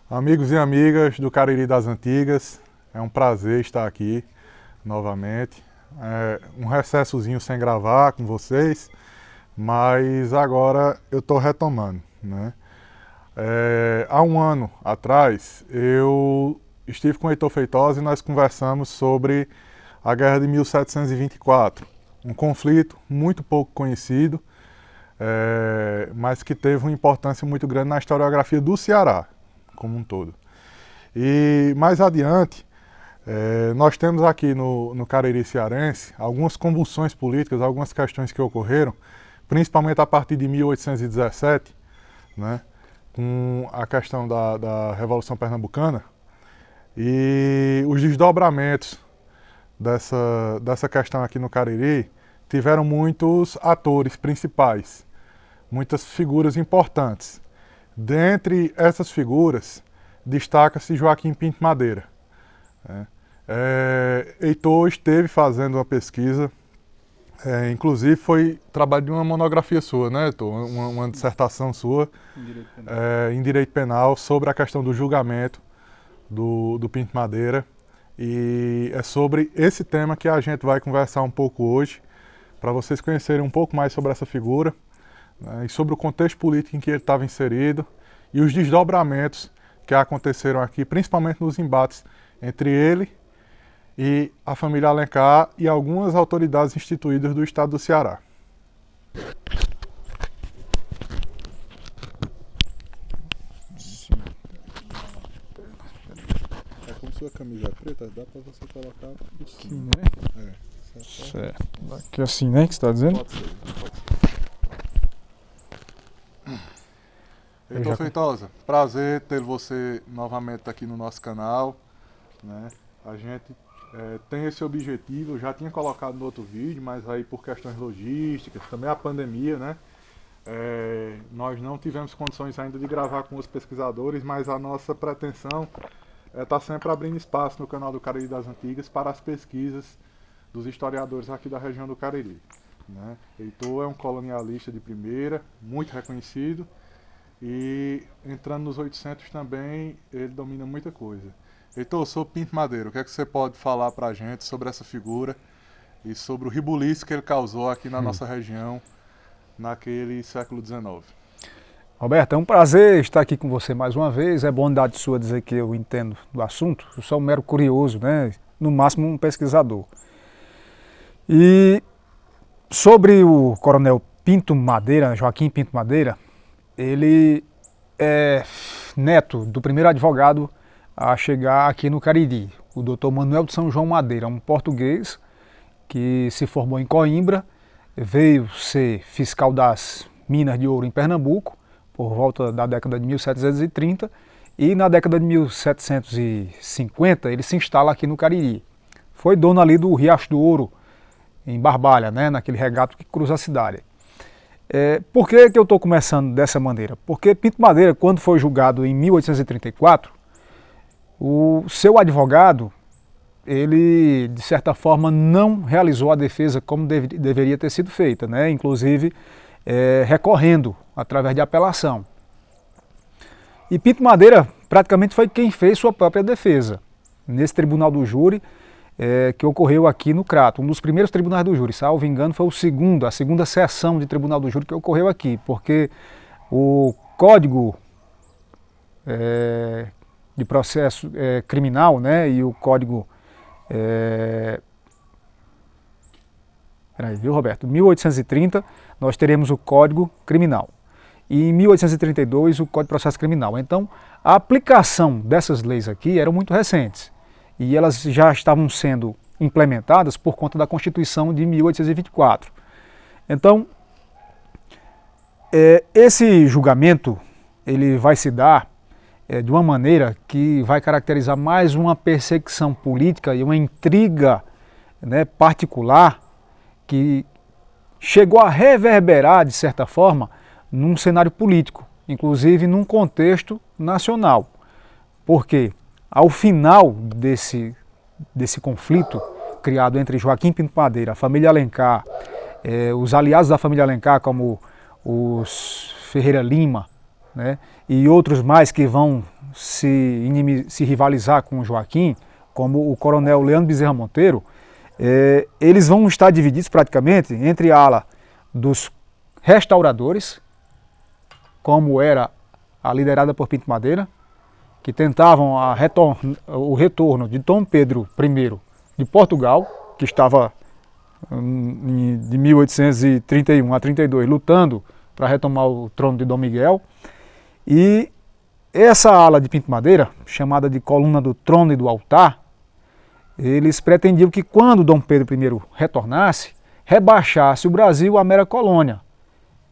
Amigos e amigas do Cariri das Antigas, é um prazer estar aqui novamente. Um recessozinho sem gravar com vocês, mas agora eu estou retomando, né? Há um ano atrás, eu estive com o Heitor Feitosa e nós conversamos sobre a Guerra de 1724, um conflito muito pouco conhecido, mas que teve uma importância muito grande na historiografia do Ceará como um todo. E mais adiante, nós temos aqui no Cariri cearense algumas convulsões políticas, algumas questões que ocorreram, principalmente a partir de 1817, né, com a questão da Revolução Pernambucana, e os desdobramentos dessa questão aqui no Cariri tiveram muitos atores principais, muitas figuras importantes. Dentre essas figuras, destaca-se Joaquim Pinto Madeira. Heitor esteve fazendo uma pesquisa, inclusive foi trabalho de uma monografia sua, né, Heitor? Uma dissertação sua em Direito Penal sobre a questão do julgamento do Pinto Madeira. E é sobre esse tema que a gente vai conversar um pouco hoje, para vocês conhecerem um pouco mais sobre essa figura, né, e sobre o contexto político em que ele estava inserido e os desdobramentos que aconteceram aqui, principalmente nos embates entre ele e a família Alencar e algumas autoridades instituídas do estado do Ceará. Como sua camisa é preta, dá para você colocar por cima. Aqui, né? Certo. Aqui assim, né, que você está dizendo? Pode ser, pode ser. Heitor Feitosa, prazer ter você novamente aqui no nosso canal, né? A gente tem esse objetivo, eu já tinha colocado no outro vídeo, mas aí por questões logísticas, também a pandemia, né? Nós não tivemos condições ainda de gravar com os pesquisadores, mas a nossa pretensão é estar sempre abrindo espaço no canal do Cariri das Antigas para as pesquisas dos historiadores aqui da região do Cariri, né? Heitor é um colonialista de primeira, muito reconhecido, e entrando nos 800 também, ele domina muita coisa. Heitor, eu sou Pinto Madeira, o que é que você pode falar para a gente sobre essa figura e sobre o ribuliço que ele causou aqui na nossa região naquele século XIX? Roberto, é um prazer estar aqui com você mais uma vez. É bondade sua dizer que eu entendo do assunto. Eu sou um mero curioso, né? No máximo um pesquisador. E sobre o coronel Pinto Madeira, Joaquim Pinto Madeira, ele é neto do primeiro advogado a chegar aqui no Cariri, o Dr. Manuel de São João Madeira, um português que se formou em Coimbra, veio ser fiscal das minas de ouro em Pernambuco, por volta da década de 1730, e na década de 1750 ele se instala aqui no Cariri. Foi dono ali do Riacho do Ouro, em Barbalha, né, naquele regato que cruza a cidade. Por que eu estou começando dessa maneira? Porque Pinto Madeira, quando foi julgado em 1834, o seu advogado, ele, de certa forma, não realizou a defesa como deveria ter sido feita, né? Inclusive recorrendo através de apelação. E Pinto Madeira praticamente foi quem fez sua própria defesa nesse tribunal do júri, que ocorreu aqui no Crato, um dos primeiros tribunais do júri, salvo engano, foi a segunda sessão de tribunal do júri que ocorreu aqui, porque o Código de Processo Criminal, né, e o Código... Peraí, viu, Roberto? Em 1830 nós teremos o Código Criminal e em 1832 o Código de Processo Criminal. Então, a aplicação dessas leis aqui eram muito recentes. E elas já estavam sendo implementadas por conta da Constituição de 1824. Então, esse julgamento ele vai se dar de uma maneira que vai caracterizar mais uma perseguição política e uma intriga, né, particular que chegou a reverberar, de certa forma, num cenário político, inclusive num contexto nacional. Por quê? Ao final desse conflito criado entre Joaquim Pinto Madeira, a família Alencar, os aliados da família Alencar, como os Ferreira Lima, né, e outros mais que vão se rivalizar com o Joaquim, como o coronel Leandro Bezerra Monteiro, eles vão estar divididos praticamente entre a ala dos restauradores, como era a liderada por Pinto Madeira, que tentavam o retorno de Dom Pedro I de Portugal, que estava de 1831 a 32 lutando para retomar o trono de Dom Miguel. E essa ala de Pinto Madeira, chamada de coluna do trono e do altar, eles pretendiam que quando Dom Pedro I retornasse, rebaixasse o Brasil à mera colônia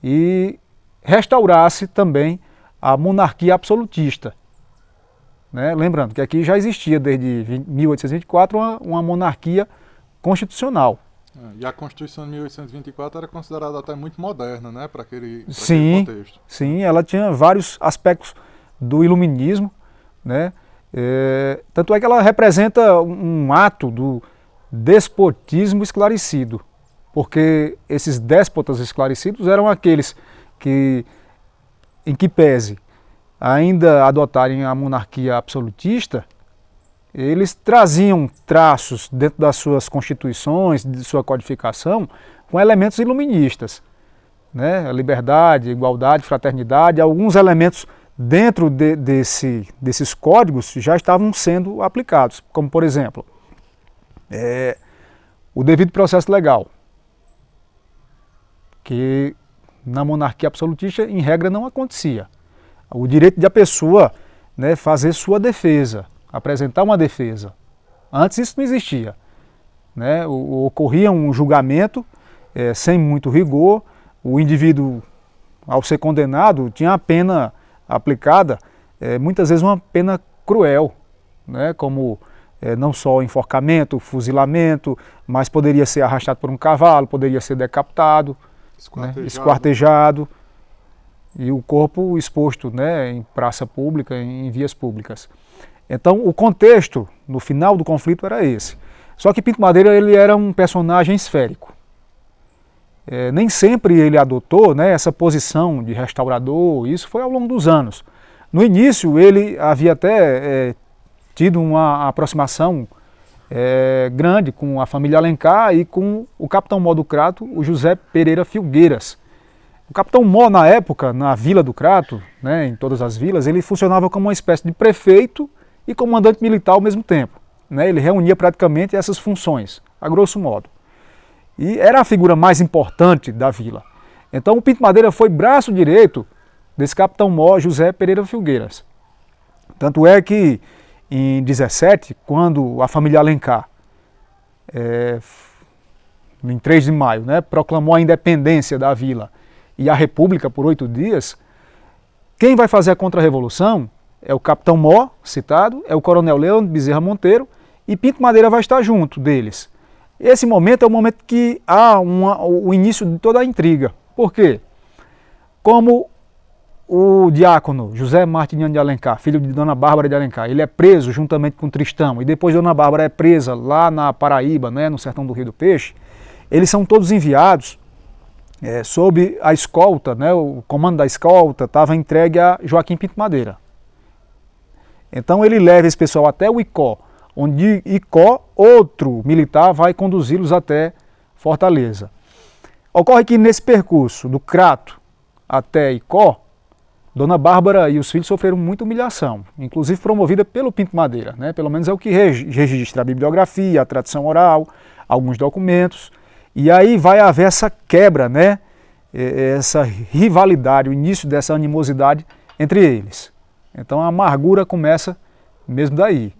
e restaurasse também a monarquia absolutista. Né? Lembrando que aqui já existia desde 1824 uma monarquia constitucional. E a Constituição de 1824 era considerada até muito moderna, né, para aquele contexto. Sim, ela tinha vários aspectos do iluminismo, né? Tanto é que ela representa um ato do despotismo esclarecido, porque esses déspotas esclarecidos eram aqueles que, em que pese ainda adotarem a monarquia absolutista, eles traziam traços dentro das suas constituições, de sua codificação, com elementos iluministas, né? Liberdade, igualdade, fraternidade, alguns elementos dentro desses códigos já estavam sendo aplicados, como por exemplo, o devido processo legal, que na monarquia absolutista em regra não acontecia. O direito de a pessoa, né, fazer sua defesa, apresentar uma defesa. Antes isso não existia, né? Ocorria um julgamento sem muito rigor, o indivíduo, ao ser condenado, tinha a pena aplicada, muitas vezes uma pena cruel, né? Como não só enforcamento, fuzilamento, mas poderia ser arrastado por um cavalo, poderia ser decapitado, esquartejado, e o corpo exposto, né, em praça pública, em vias públicas. Então o contexto no final do conflito era esse. Só que Pinto Madeira ele era um personagem esférico. Nem sempre ele adotou, né, essa posição de restaurador, isso foi ao longo dos anos. No início ele havia até tido uma aproximação grande com a família Alencar e com o capitão mó do Crato, o José Pereira Filgueiras. O capitão mó, na época, na Vila do Crato, né, em todas as vilas, ele funcionava como uma espécie de prefeito e comandante militar ao mesmo tempo. Né? Ele reunia praticamente essas funções, a grosso modo. E era a figura mais importante da vila. Então o Pinto Madeira foi braço direito desse capitão mó José Pereira Filgueiras. Tanto é que em 17, quando a família Alencar, em 3 de maio, né, proclamou a independência da vila e a república por 8 dias, quem vai fazer a contra-revolução é o capitão mó, citado, é o coronel Leandro Bezerra Monteiro, e Pinto Madeira vai estar junto deles. Esse momento é o momento que há o início de toda a intriga. Por quê? Como o diácono José Martiniano de Alencar, filho de Dona Bárbara de Alencar, ele é preso juntamente com Tristão, e depois Dona Bárbara é presa lá na Paraíba, né, no sertão do Rio do Peixe, eles são todos enviados sob a escolta, né, o comando da escolta estava entregue a Joaquim Pinto Madeira. Então ele leva esse pessoal até o Icó, onde Icó, outro militar, vai conduzi-los até Fortaleza. Ocorre que nesse percurso do Crato até Icó, Dona Bárbara e os filhos sofreram muita humilhação, inclusive promovida pelo Pinto Madeira, né? Pelo menos é o que registra a bibliografia, a tradição oral, alguns documentos, e aí vai haver essa quebra, né? Essa rivalidade, o início dessa animosidade entre eles. Então a amargura começa mesmo daí.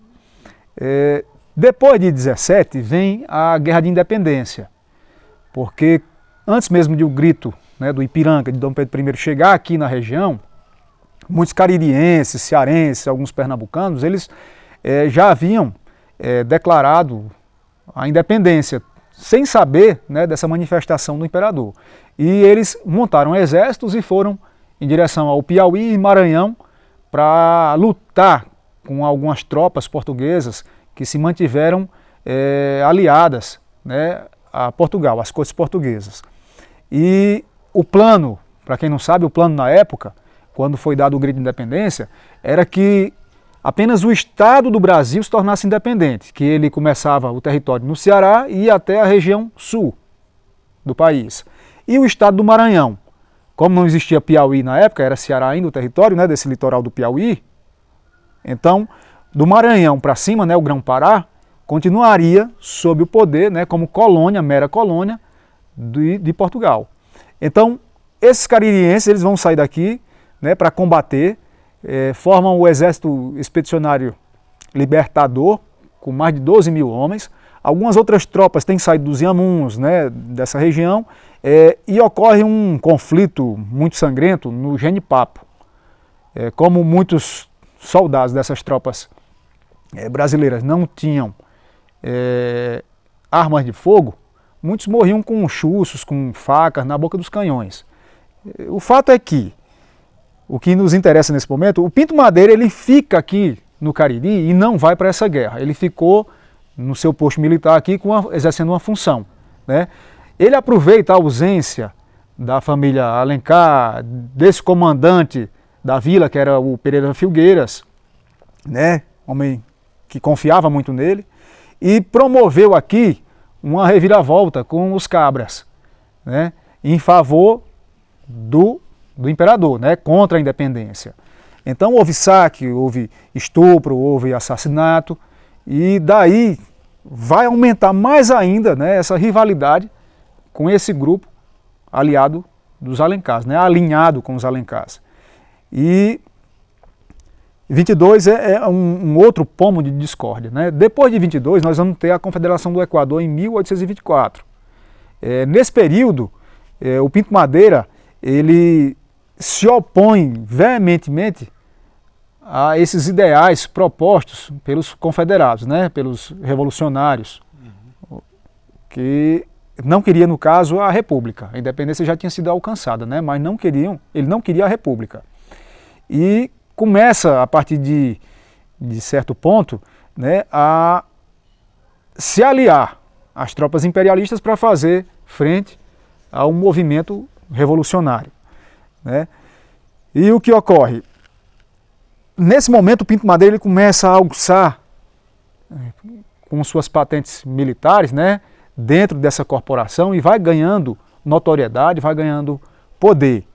Depois de 17 vem a Guerra de Independência, porque antes mesmo de o grito, né, do Ipiranga, de Dom Pedro I chegar aqui na região, muitos caririenses, cearenses, alguns pernambucanos, eles já haviam declarado a independência, sem saber, né, dessa manifestação do imperador. E eles montaram exércitos e foram em direção ao Piauí e Maranhão para lutar com algumas tropas portuguesas que se mantiveram aliadas, né, a Portugal, às cortes portuguesas. E o plano, para quem não sabe, o plano na época, quando foi dado o grito de independência, era que apenas o estado do Brasil se tornasse independente, que ele começava o território no Ceará e ia até a região sul do país. E o estado do Maranhão, como não existia Piauí na época, era Ceará ainda o território, né, desse litoral do Piauí, então do Maranhão para cima, né, o Grão-Pará, continuaria sob o poder, né, como colônia, mera colônia de Portugal. Então esses caririenses eles vão sair daqui, né, para combater, formam o Exército Expedicionário Libertador, com mais de 12 mil homens. Algumas outras tropas têm saído dos Inhamuns, né, dessa região, e ocorre um conflito muito sangrento no Genipapo. Como muitos soldados dessas tropas brasileiras não tinham armas de fogo, muitos morriam com chuços, com facas na boca dos canhões. O fato é que o que nos interessa nesse momento, o Pinto Madeira ele fica aqui no Cariri e não vai para essa guerra. Ele ficou no seu posto militar aqui exercendo uma função, né? Ele aproveita a ausência da família Alencar, desse comandante da vila, que era o Pereira Filgueiras, né? Homem que confiava muito nele, e promoveu aqui uma reviravolta com os cabras, né? Em favor do imperador, né, contra a independência. Então houve saque, houve estupro, houve assassinato, e daí vai aumentar mais ainda, né, essa rivalidade com esse grupo aliado dos Alencars, né, alinhado com os Alencars. E 22 é um outro pomo de discórdia, né? Depois de 22 nós vamos ter a Confederação do Equador em 1824. Nesse período, o Pinto Madeira ele se opõe veementemente a esses ideais propostos pelos confederados, né, pelos revolucionários, que não queria, no caso, a República. A independência já tinha sido alcançada, né, mas ele não queria a República. E começa, a partir de certo ponto, né, a se aliar às tropas imperialistas para fazer frente a um movimento revolucionário, né? E o que ocorre? Nesse momento o Pinto Madeira ele começa a alçar com suas patentes militares, né, dentro dessa corporação e vai ganhando notoriedade, vai ganhando poder.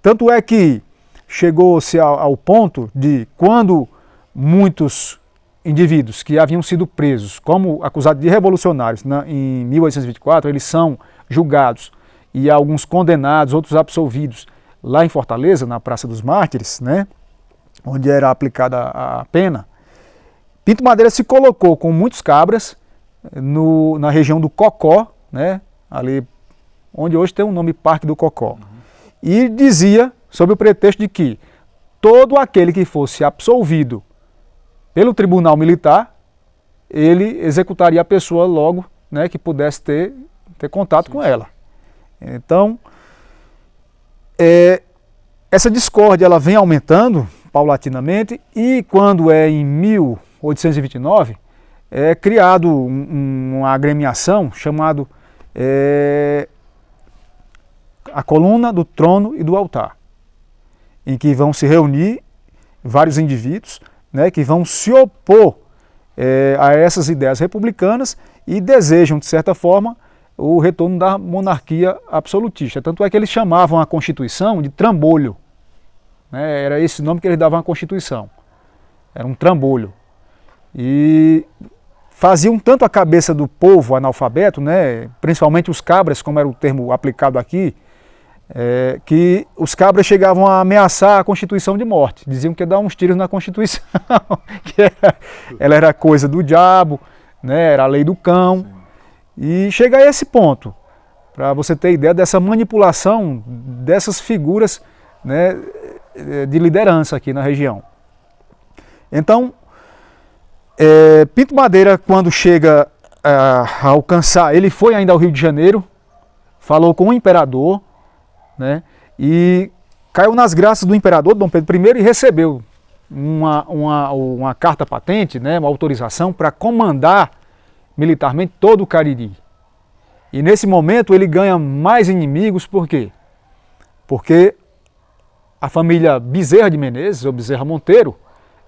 Tanto é que chegou-se ao ponto de, quando muitos indivíduos que haviam sido presos como acusados de revolucionários em 1824, eles são julgados e alguns condenados, outros absolvidos lá em Fortaleza, na Praça dos Mártires, né, onde era aplicada a pena. Pinto Madeira se colocou com muitos cabras na região do Cocó, né, ali onde hoje tem o nome Parque do Cocó, e dizia, sob o pretexto de que todo aquele que fosse absolvido pelo tribunal militar, ele executaria a pessoa logo, né, que pudesse ter contato com ela. Então, essa discórdia ela vem aumentando paulatinamente, e quando em 1829 é criado uma agremiação chamada a Coluna do Trono e do Altar, em que vão se reunir vários indivíduos, né, que vão se opor a essas ideias republicanas e desejam, de certa forma, o retorno da monarquia absolutista. Tanto é que eles chamavam a Constituição de trambolho, né? Era esse nome que eles davam à Constituição. Era um trambolho. E faziam tanto a cabeça do povo analfabeto, né, principalmente os cabras, como era o termo aplicado aqui, que os cabras chegavam a ameaçar a Constituição de morte. Diziam que ia dar uns tiros na Constituição, que ela era coisa do diabo, né, era a lei do cão. E chega a esse ponto, para você ter ideia dessa manipulação dessas figuras, né, de liderança aqui na região. Então, Pinto Madeira, quando chega a alcançar, ele foi ainda ao Rio de Janeiro, falou com o imperador, né, e caiu nas graças do imperador Dom Pedro I e recebeu uma carta patente, né, uma autorização para comandar militarmente todo o Cariri. E nesse momento ele ganha mais inimigos, por quê? Porque a família Bezerra de Menezes, ou Bezerra Monteiro,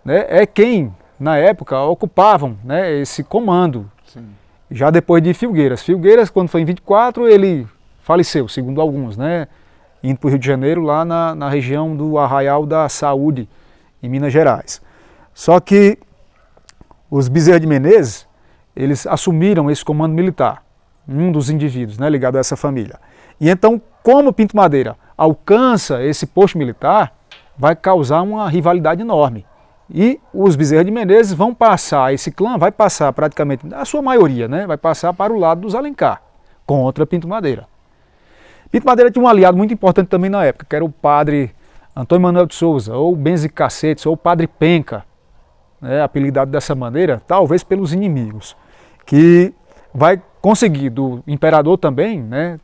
né, é quem, na época, ocupavam, né, esse comando. Sim. Já depois de Filgueiras. Filgueiras, quando foi em 24, ele faleceu, segundo alguns, né, indo para o Rio de Janeiro, lá na região do Arraial da Saúde, em Minas Gerais. Só que os Bezerra de Menezes, eles assumiram esse comando militar, um dos indivíduos, né, ligado a essa família. E então, como Pinto Madeira alcança esse posto militar, vai causar uma rivalidade enorme. E os Bezerra de Menezes vão passar, esse clã vai passar praticamente, a sua maioria, né, vai passar para o lado dos Alencar, contra Pinto Madeira. Pinto Madeira tinha um aliado muito importante também na época, que era o padre Antônio Manuel de Souza, ou Benzi Cacetes, ou o padre Penca, né, apelidado dessa maneira, talvez pelos inimigos, que vai conseguir do imperador também, né,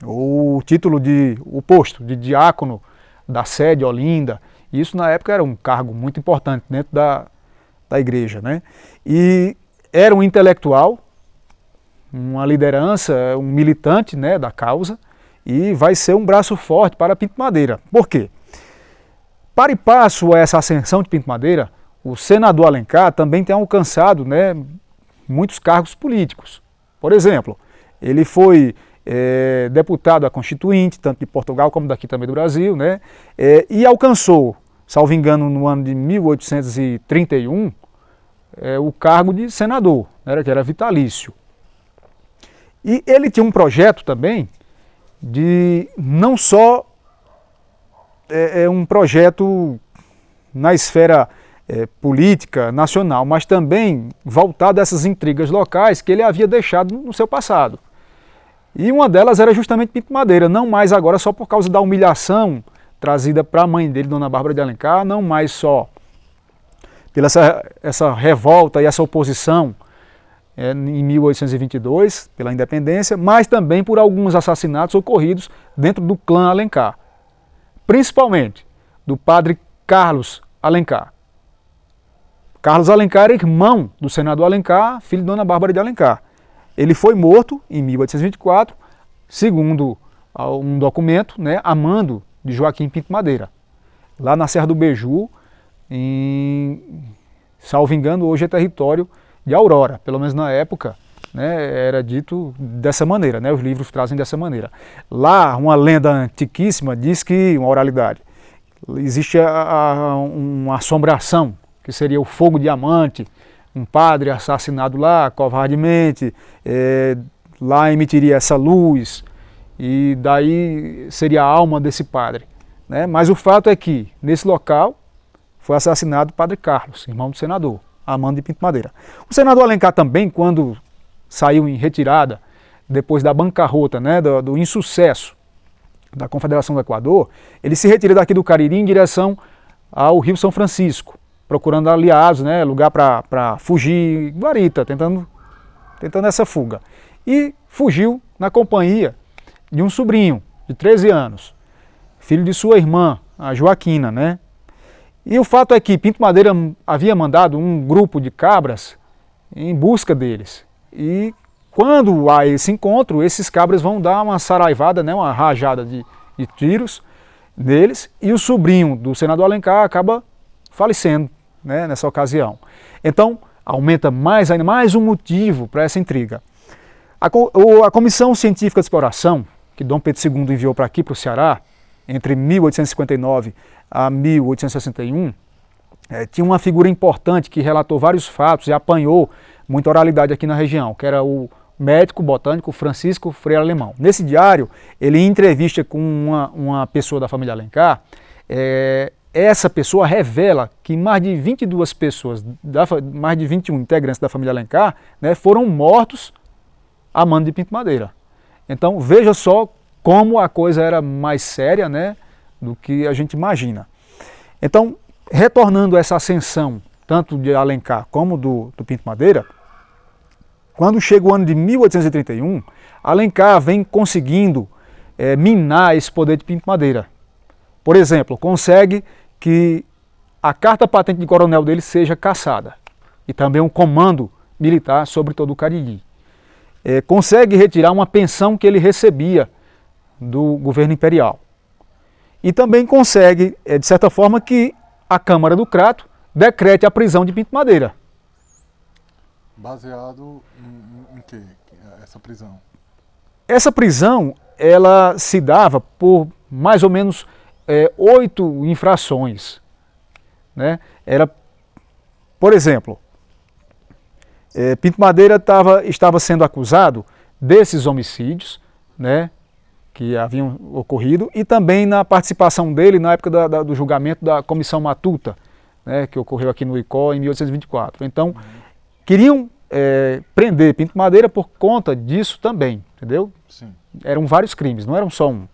o título o posto de diácono da sede Olinda. Isso na época era um cargo muito importante dentro da igreja, né? E era um intelectual, uma liderança, um militante, né, da causa, e vai ser um braço forte para Pinto Madeira. Por quê? Para e passo a essa ascensão de Pinto Madeira, o senador Alencar também tem alcançado, né, muitos cargos políticos. Por exemplo, ele foi deputado à Constituinte, tanto de Portugal como daqui também do Brasil, né, e alcançou, salvo engano, no ano de 1831, o cargo de senador, né, que era vitalício. E ele tinha um projeto também de não só um projeto na esfera política nacional, mas também voltado a essas intrigas locais que ele havia deixado no seu passado. E uma delas era justamente Pinto Madeira, não mais agora só por causa da humilhação trazida para a mãe dele, Dona Bárbara de Alencar, não mais só pela essa revolta e essa oposição em 1822, pela independência, mas também por alguns assassinatos ocorridos dentro do clã Alencar, principalmente do padre Carlos Alencar. Carlos Alencar era irmão do senador Alencar, filho de Dona Bárbara de Alencar. Ele foi morto em 1824, segundo um documento, né, a mando de Joaquim Pinto Madeira, lá na Serra do Beju, salvo engano, hoje é território de Aurora, pelo menos na época, né, era dito dessa maneira, né, os livros trazem dessa maneira. Lá, uma lenda antiquíssima diz que, uma oralidade, existe uma assombração, que seria o fogo diamante, um padre assassinado lá, covardemente, lá emitiria essa luz, e daí seria a alma desse padre, né? Mas o fato é que, nesse local, foi assassinado o padre Carlos, irmão do senador, a mando de Pinto Madeira. O senador Alencar também, quando saiu em retirada, depois da bancarrota, né, do insucesso da Confederação do Equador, ele se retira daqui do Cariri em direção ao Rio São Francisco, procurando aliados, né, lugar para fugir, guarita, tentando essa fuga. E fugiu na companhia de um sobrinho de 13 anos, filho de sua irmã, a Joaquina, né? E o fato é que Pinto Madeira havia mandado um grupo de cabras em busca deles. E quando há esse encontro, esses cabras vão dar uma saraivada, né, uma rajada de tiros neles, e o sobrinho do senador Alencar acaba falecendo, né, nessa ocasião. Então, aumenta ainda mais um motivo para essa intriga. A Comissão Científica de Exploração, que Dom Pedro II enviou para aqui, para o Ceará, entre 1859 a 1861, tinha uma figura importante que relatou vários fatos e apanhou muita oralidade aqui na região, que era o médico botânico Francisco Freire Alemão. Nesse diário, ele, em entrevista com uma pessoa da família Alencar, essa pessoa revela que mais de 22 pessoas, mais de 21 integrantes da família Alencar, né, foram mortos a mando de Pinto Madeira. Então veja só como a coisa era mais séria, né, do que a gente imagina. Então, retornando a essa ascensão, tanto de Alencar como do Pinto Madeira, quando chega o ano de 1831, Alencar vem conseguindo minar esse poder de Pinto Madeira. Por exemplo, consegue que a carta patente de coronel dele seja cassada, e também um comando militar sobre todo o Cariri. Consegue retirar uma pensão que ele recebia do governo imperial. E também consegue, de certa forma, que a Câmara do Crato decrete a prisão de Pinto Madeira. Baseado em quê? Essa prisão? Essa prisão, ela se dava por mais ou menos 8 infrações, né? Era, por exemplo, Pinto Madeira estava sendo acusado desses homicídios, né, que haviam ocorrido, e também na participação dele na época do julgamento da Comissão Matuta, né, que ocorreu aqui no ICO em 1824. Então, queriam prender Pinto Madeira por conta disso também, entendeu? Sim. Eram vários crimes, não eram só um.